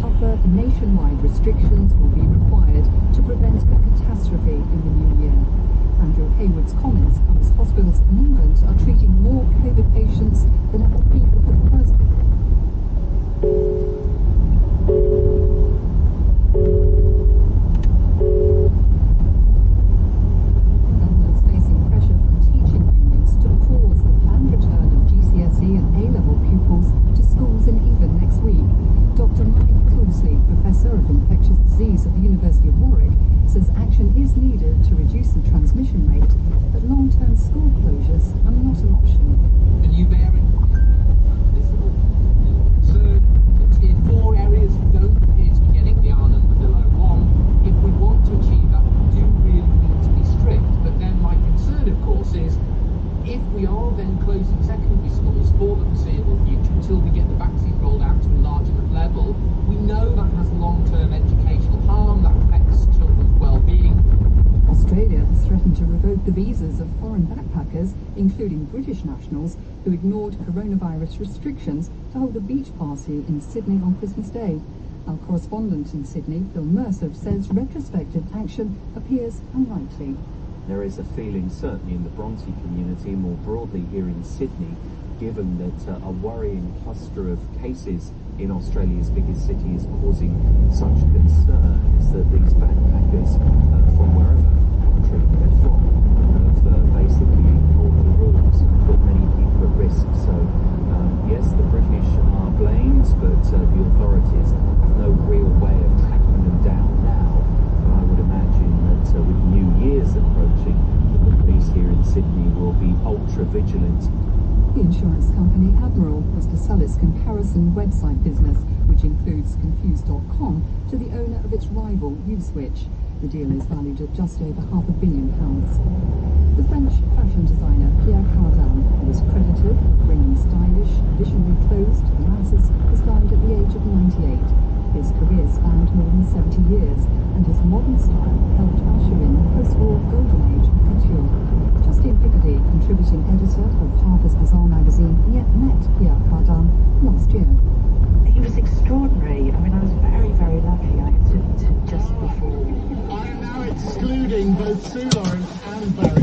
tougher nationwide restrictions will be required to prevent a catastrophe in the new year. Andrew Hayward's comments come as hospitals in England are treating more COVID patients than at the peak of the first. Governments facing pressure from teaching unions to pause the planned return of GCSE and A-level pupils to schools in England next week. Dr. Mike Coulsley, Professor of Infectious Disease at the University of Warwick, says action is needed to reduce the transmission rate, but long-term school closures are not an option. The new variant visible. Third, the tier 4 areas don't appear to be getting the R number below 1. If we want to achieve that, we do really need to be strict. But then my concern, of course, is if we are then closing secondary schools for the foreseeable future until we get the vaccine rolled out to a large enough level, we know that has long-term educational harm, that affects children's well-being. Australia has threatened to revoke the visas of foreign backpackers, including British nationals, who ignored coronavirus restrictions to hold a beach party in Sydney on Christmas Day. Our correspondent in Sydney, Phil Mercer, says retrospective action appears unlikely. There is a feeling, certainly in the Bronte community, more broadly here in Sydney, given that a worrying cluster of cases in Australia's biggest city is causing such concern, is that these backpackers from wherever country they're from have basically ignored the rules and put many people at risk. So yes, the British are blamed, but the authorities have no real way of tracking them down now. But I would imagine that with New Year's approaching, the police here in Sydney will be ultra vigilant. The insurance company Admiral was to sell its comparison website business, which includes Confused.com, to the owner of its rival Uswitch. The deal is valued at just over £500 million. The French fashion designer Pierre Cardin, who was credited with bringing stylish, visionary clothes to the masses, has died at the age of 98. His career spanned more than 70 years, and his modern style helped usher in the post-war golden age of couture. Justine Picardy, contributing editor of Harper's Bazaar magazine, yet met Pierre Cardin last year. He was extraordinary. I mean, I was very, very lucky. I had to just before. I am now excluding both Sue Lawrence and Barry.